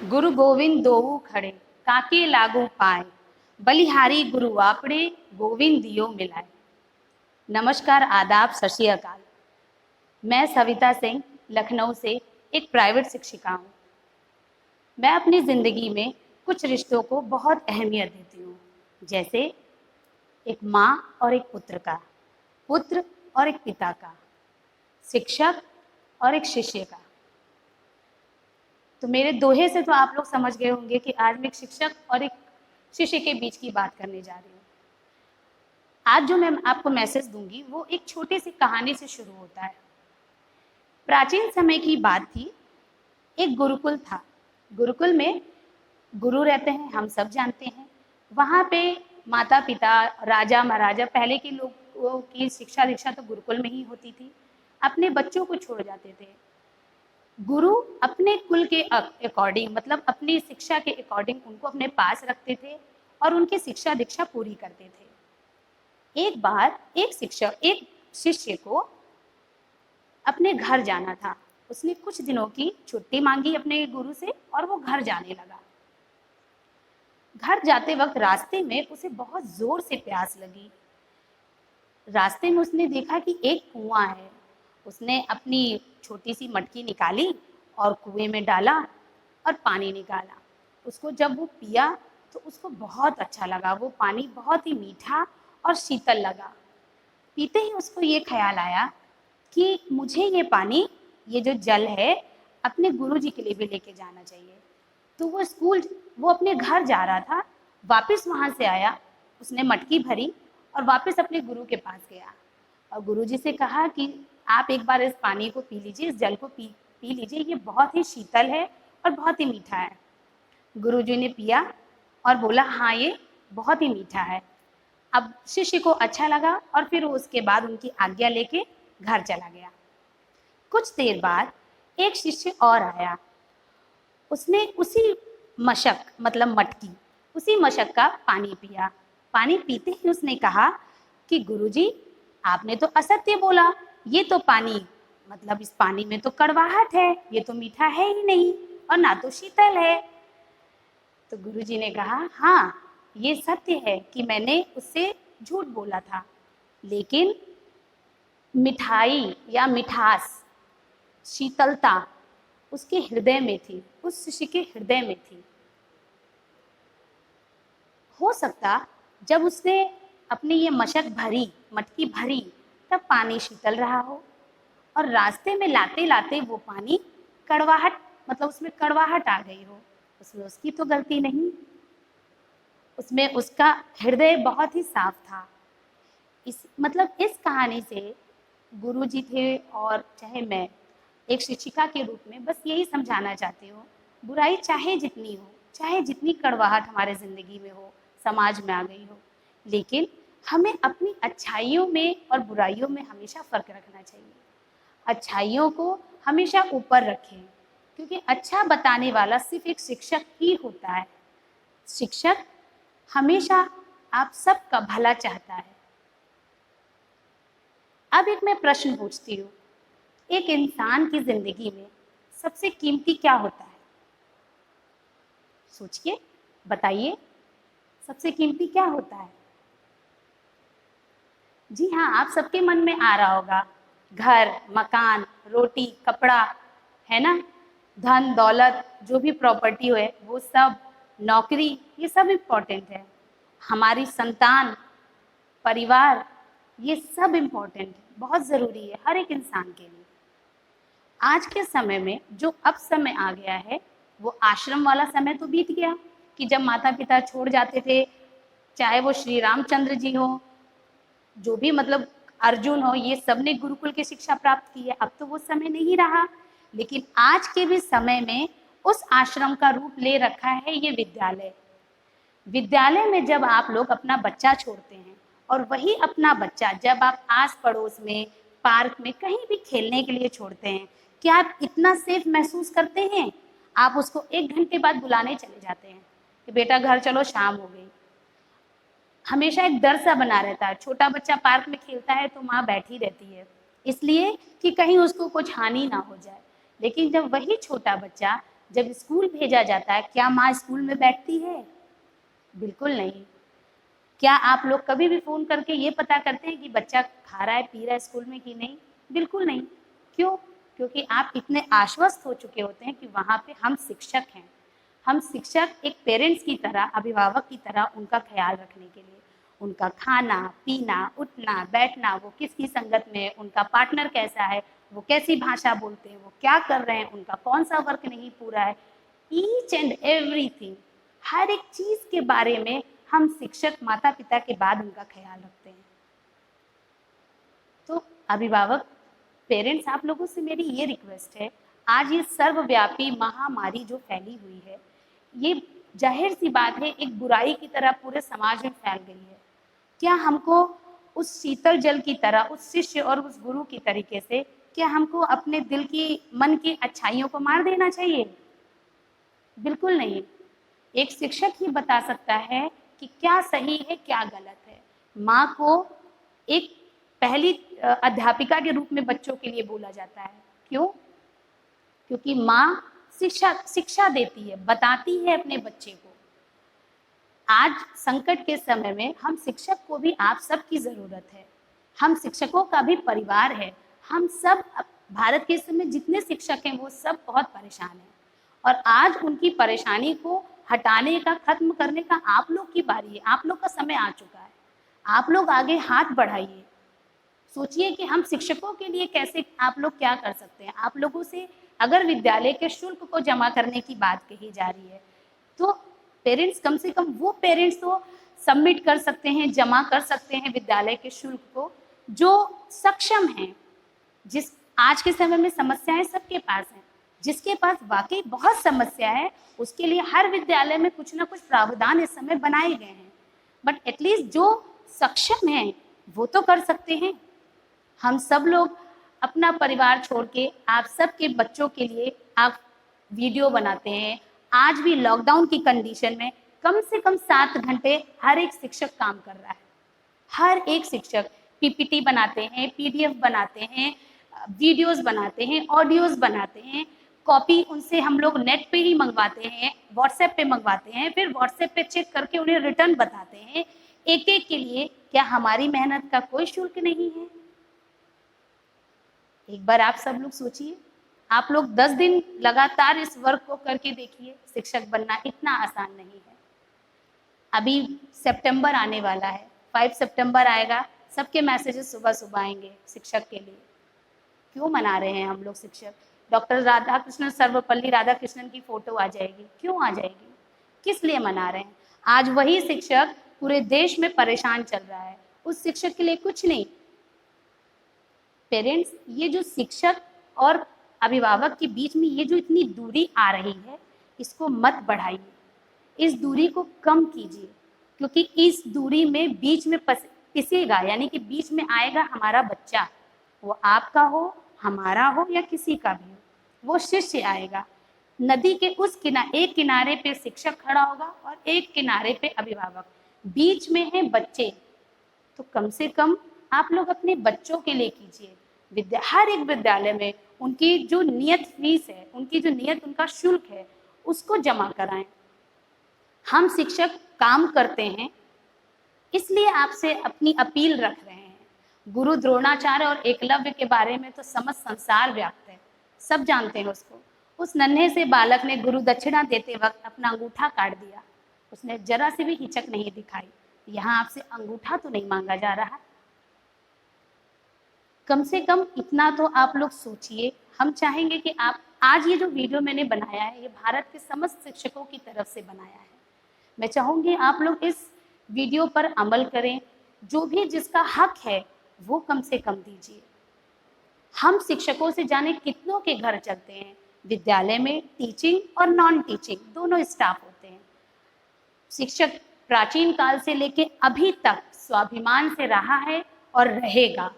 गुरु गोविंद दोऊ खड़े, काके लागू पाए, बलिहारी गुरु आपड़े, गोविंद दियो मिलाए। नमस्कार, आदाब, सत श्री अकाल। मैं सविता सिंह लखनऊ से एक प्राइवेट शिक्षिका हूँ। मैं अपनी ज़िंदगी में कुछ रिश्तों को बहुत अहमियत देती हूँ, जैसे एक माँ और एक पुत्र का, पुत्र और एक पिता का, शिक्षक और एक शिष्य का। तो मेरे दोहे से तो आप लोग समझ गए होंगे कि आज मैं एक शिक्षक और एक शिष्य के बीच की बात करने जा रही हूँ। आज जो मैं आपको मैसेज दूंगी वो एक छोटी सी कहानी से शुरू होता है। प्राचीन समय की बात थी। एक गुरुकुल था। गुरुकुल में गुरु रहते हैं, हम सब जानते हैं। वहाँ पे माता पिता, राजा महाराजा, पहले के लोगों की शिक्षा दीक्षा तो गुरुकुल में ही होती थी। अपने बच्चों को छोड़ जाते थे। गुरु अपने कुल के अकॉर्डिंग, मतलब अपनी शिक्षा के अकॉर्डिंग उनको अपने पास रखते थे और उनकी शिक्षा दीक्षा पूरी करते थे। एक बार एक शिष्य को अपने घर जाना था। उसने कुछ दिनों की छुट्टी मांगी अपने गुरु से और वो घर जाने लगा। घर जाते वक्त रास्ते में उसे बहुत जोर से प्यास लगी। रास्ते में उसने देखा कि एक कुआं है। उसने अपनी छोटी सी मटकी निकाली और कुएं में डाला और पानी निकाला। उसको जब वो पिया तो उसको बहुत अच्छा लगा। वो पानी बहुत ही मीठा और शीतल लगा। पीते ही उसको ये ख्याल आया कि मुझे ये पानी, ये जो जल है, अपने गुरुजी के लिए भी लेके जाना चाहिए। तो वो अपने घर जा रहा था। वापस वहाँ से आया, उसने मटकी भरी और वापस अपने गुरु के पास गया और गुरुजी से कहा कि आप एक बार इस पानी को पी लीजिए, इस जल को पी लीजिए, ये बहुत ही शीतल है और बहुत ही मीठा है। गुरुजी ने पिया और बोला, हाँ, ये बहुत ही मीठा है। अब शिष्य को अच्छा लगा और फिर उसके बाद उनकी आज्ञा लेके घर चला गया। कुछ देर बाद एक शिष्य और आया। उसने उसी मशक, मतलब मटकी, उसी मशक का पानी पिया। पानी पीते ही उसने कहा कि गुरुजी, आपने तो असत्य बोला। ये तो पानी, मतलब इस पानी में तो कड़वाहट है, ये तो मीठा है ही नहीं और ना तो शीतल है। तो गुरुजी ने कहा, हाँ, ये सत्य है कि मैंने उससे झूठ बोला था, लेकिन मिठाई या मिठास, शीतलता उसके हृदय में थी, उस शिष्य के हृदय में थी। हो सकता जब उसने अपनी ये मटकी भरी, तब पानी शीतल रहा हो और रास्ते में लाते लाते वो पानी कड़वाहट, मतलब उसमें कड़वाहट आ गई हो। उसमें उसकी तो गलती नहीं, उसमें उसका हृदय बहुत ही साफ था। इस कहानी से गुरुजी थे और चाहे मैं एक शिक्षिका के रूप में बस यही समझाना चाहती हूँ, बुराई चाहे जितनी हो, चाहे जितनी कड़वाहट हमारे ज़िंदगी में हो, समाज में आ गई हो, लेकिन हमें अपनी अच्छाइयों में और बुराइयों में हमेशा फ़र्क रखना चाहिए। अच्छाइयों को हमेशा ऊपर रखें, क्योंकि अच्छा बताने वाला सिर्फ एक शिक्षक ही होता है। शिक्षक हमेशा आप सबका भला चाहता है। अब एक मैं प्रश्न पूछती हूँ, एक इंसान की जिंदगी में सबसे कीमती क्या होता है? सोच के बताइए, सबसे कीमती क्या होता है? जी हाँ, आप सबके मन में आ रहा होगा, घर, मकान, रोटी, कपड़ा, है ना, धन दौलत, जो भी प्रॉपर्टी है वो सब, नौकरी, ये सब इम्पोर्टेंट है। हमारी संतान, परिवार, ये सब इम्पोर्टेंट है, बहुत ज़रूरी है हर एक इंसान के लिए। आज के समय में जो अब समय आ गया है, वो आश्रम वाला समय तो बीत गया कि जब माता पिता छोड़ जाते थे, चाहे वो श्री रामचंद्र जी हो, जो भी, मतलब अर्जुन हो, ये सब ने गुरुकुल की शिक्षा प्राप्त की है। अब तो वो समय नहीं रहा, लेकिन आज के भी समय में उस आश्रम का रूप ले रखा है ये विद्यालय। विद्यालय में जब आप लोग अपना बच्चा छोड़ते हैं और वही अपना बच्चा जब आप आस पड़ोस में, पार्क में, कहीं भी खेलने के लिए छोड़ते हैं, क्या आप इतना सेफ महसूस करते हैं? आप उसको 1 घंटे बाद बुलाने चले जाते हैं कि बेटा घर चलो, शाम हो गई। हमेशा एक डर सा बना रहता है। छोटा बच्चा पार्क में खेलता है तो माँ बैठी रहती है, इसलिए कि कहीं उसको कुछ हानि ना हो जाए। लेकिन जब वही छोटा बच्चा जब स्कूल भेजा जाता है, क्या माँ स्कूल में बैठती है? बिल्कुल नहीं। क्या आप लोग कभी भी फ़ोन करके ये पता करते हैं कि बच्चा खा रहा है, पी रहा है स्कूल में कि नहीं? बिल्कुल नहीं। क्यों? क्योंकि आप इतने आश्वस्त हो चुके होते हैं कि वहाँ पे हम शिक्षक हैं। हम शिक्षक एक पेरेंट्स की तरह, अभिभावक की तरह उनका ख्याल रखने के लिए, उनका खाना, पीना, उठना, बैठना, वो किसकी संगत में है, उनका पार्टनर कैसा है, वो कैसी भाषा बोलते हैं, वो क्या कर रहे हैं, उनका कौन-सा वर्क नहीं पूरा है, ईच एंड एवरीथिंग, हर एक चीज़ के बारे में हम शिक्षक माता-पिता के बाद उनका ख्याल रखते हैं। तो अभिभावक, पेरेंट्स, आप लोगों से मेरी ये रिक्वेस्ट है, आज ये सर्वव्यापी महामारी जो फैली हुई है, ये जाहिर सी बात है एक बुराई की तरह पूरे समाज में फैल गई है। क्या हमको उस शीतल जल की तरह, उस शिष्य और उस गुरु की तरीके से, क्या हमको अपने दिल की, मन की अच्छाइयों को मार देना चाहिए? बिल्कुल नहीं। एक शिक्षक ही बता सकता है कि क्या सही है, क्या गलत है। माँ को एक पहली अध्यापिका के रूप में बच्चों के लिए बोला जाता है। क्यों? क्योंकि माँ शिक्षा देती है, बताती है अपने बच्चे को। आज संकट के समय में हम शिक्षक को भी आप सबकी ज़रूरत है। हम शिक्षकों का भी परिवार है। हम सब भारत के समय जितने शिक्षक हैं वो सब बहुत परेशान हैं, और आज उनकी परेशानी को हटाने का, खत्म करने का आप लोग की बारी है। आप लोग का समय आ चुका है। आप लोग आगे हाथ बढ़ाइए। सोचिए कि हम शिक्षकों के लिए कैसे, आप लोग क्या कर सकते हैं। आप लोगों से अगर विद्यालय के शुल्क को जमा करने की बात कही जा रही है, तो पेरेंट्स, कम से कम वो पेरेंट्स तो सबमिट कर सकते हैं, जमा कर सकते हैं विद्यालय के शुल्क को, जो सक्षम हैं। जिस आज के समय में समस्याएं सबके पास हैं, जिसके पास वाकई बहुत समस्या है, उसके लिए हर विद्यालय में कुछ ना कुछ प्रावधान इस समय बनाए गए हैं, बट एटलीस्ट जो सक्षम हैं वो तो कर सकते हैं। हम सब लोग अपना परिवार छोड़ के आप सबके बच्चों के लिए आप वीडियो बनाते हैं। आज भी लॉकडाउन की कंडीशन में कम से कम 7 घंटे हर एक शिक्षक काम कर रहा है। हर एक शिक्षक पीपीटी बनाते हैं, पीडीएफ बनाते हैं, वीडियोस बनाते हैं, ऑडियोज बनाते हैं, कॉपी उनसे हम लोग नेट पे ही मंगवाते हैं, व्हाट्सएप पे मंगवाते हैं, फिर व्हाट्सएप पे चेक करके उन्हें रिटर्न बताते हैं। एक एक के लिए क्या हमारी मेहनत का कोई शुल्क नहीं है? एक बार आप सब लोग सोचिए, आप लोग 10 दिन लगातार इस वर्क को करके देखिए। शिक्षक बनना इतना आसान नहीं है। अभी सितंबर आने वाला है, 5 सितंबर आएगा, सबके मैसेजेस सुबह सुबह आएंगे शिक्षक के लिए। क्यों मना रहे हैं हम लोग शिक्षक? डॉक्टर राधाकृष्णन, सर्वपल्ली राधाकृष्णन की फोटो आ जाएगी, क्यों आ जाएगी? किस लिए मना रहे हैं? आज वही शिक्षक पूरे देश में परेशान चल रहा है, उस शिक्षक के लिए कुछ नहीं। पेरेंट्स, ये जो शिक्षक और अभिभावक के बीच में ये जो इतनी दूरी आ रही है, इसको मत बढ़ाइए, इस दूरी को कम कीजिए, क्योंकि इस दूरी में बीच में पिसेगा, यानी कि बीच में आएगा हमारा बच्चा, वो आपका हो, हमारा हो या किसी का भी हो, वो शिष्य आएगा। नदी के उस एक किनारे पे शिक्षक खड़ा होगा और एक किनारे पे अभिभावक, बीच में है बच्चे। तो कम से कम आप लोग अपने बच्चों के लिए कीजिए। हर एक विद्यालय में उनकी जो नियत फीस है, उनकी जो नियत, उनका शुल्क है, उसको जमा कराएं। हम शिक्षक काम करते हैं, इसलिए आपसे अपनी अपील रख रहे हैं। गुरु द्रोणाचार्य और एकलव्य के बारे में तो समस्त संसार व्याप्त है, सब जानते हैं उसको। उस नन्हे से बालक ने गुरु दक्षिणा देते वक्त अपना अंगूठा काट दिया, उसने जरा से भी हिचक नहीं दिखाई। यहाँ आपसे अंगूठा तो नहीं मांगा जा रहा, कम से कम इतना तो आप लोग सोचिए। हम चाहेंगे कि आप, आज ये जो वीडियो मैंने बनाया है, ये भारत के समस्त शिक्षकों की तरफ से बनाया है। मैं चाहूँगी आप लोग इस वीडियो पर अमल करें, जो भी जिसका हक है वो कम से कम दीजिए। हम शिक्षकों से जाने कितनों के घर चलते हैं, विद्यालय में टीचिंग और नॉन टीचिंग दोनों स्टाफ होते हैं। शिक्षक प्राचीन काल से लेके अभी तक स्वाभिमान से रहा है और रहेगा।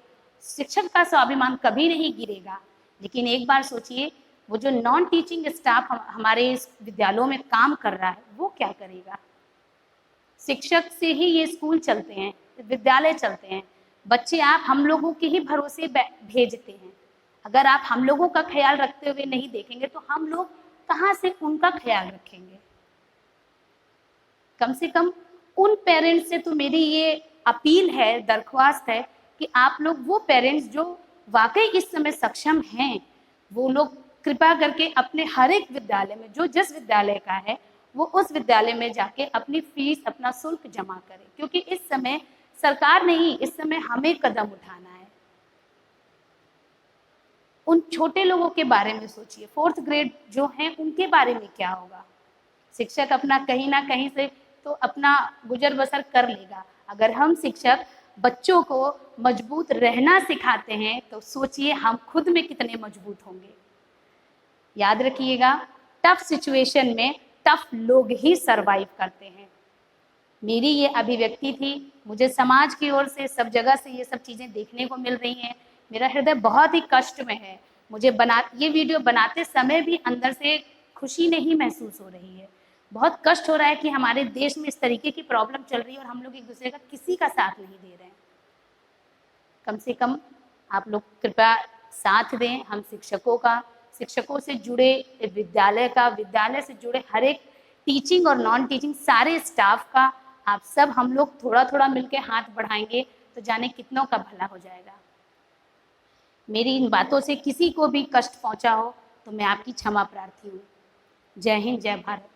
शिक्षक का स्वाभिमान कभी नहीं गिरेगा। लेकिन एक बार सोचिए, वो जो नॉन टीचिंग स्टाफ हमारे इस विद्यालयों में काम कर रहा है, वो क्या करेगा? शिक्षक से ही ये स्कूल चलते हैं, विद्यालय चलते हैं। बच्चे आप हम लोगों के ही भरोसे भेजते हैं। अगर आप हम लोगों का ख्याल रखते हुए नहीं देखेंगे तो हम लोग कहाँ से उनका ख्याल रखेंगे? कम से कम उन पेरेंट्स से तो मेरी ये अपील है, दरख्वास्त है कि आप लोग, वो पेरेंट्स जो वाकई इस समय सक्षम हैं, वो लोग कृपा करके अपने हर एक विद्यालय में, जो जिस विद्यालय का है, वो उस विद्यालय में जाके अपनी फीस, अपना शुल्क जमा करें, क्योंकि इस समय सरकार नहीं, इस समय हमें कदम उठाना है। उन छोटे लोगों के बारे में सोचिए, 4th ग्रेड जो हैं उनके बारे में क्या होगा? शिक्षक अपना कहीं ना कहीं से तो अपना गुजर बसर कर लेगा। अगर हम शिक्षक बच्चों को मजबूत रहना सिखाते हैं तो सोचिए हम खुद में कितने मजबूत होंगे। याद रखिएगा, टफ सिचुएशन में टफ लोग ही सरवाइव करते हैं। मेरी ये अभिव्यक्ति थी, मुझे समाज की ओर से सब जगह से ये सब चीज़ें देखने को मिल रही हैं। मेरा हृदय बहुत ही कष्ट में है। मुझे ये वीडियो बनाते समय भी अंदर से खुशी नहीं महसूस हो रही है। बहुत कष्ट हो रहा है कि हमारे देश में इस तरीके की प्रॉब्लम चल रही है और हम लोग एक दूसरे का किसी का साथ नहीं दे रहे हैं। कम से कम आप लोग कृपया साथ दें हम शिक्षकों का, शिक्षकों से जुड़े विद्यालय का, विद्यालय से जुड़े हर एक टीचिंग और नॉन टीचिंग सारे स्टाफ का, आप सब हम लोग थोड़ा थोड़ा मिलकर हाथ बढ़ाएंगे तो जाने कितनों का भला हो जाएगा। मेरी इन बातों से किसी को भी कष्ट पहुंचा हो तो मैं आपकी क्षमा प्रार्थी हूँ। जय हिंद, जय भारत।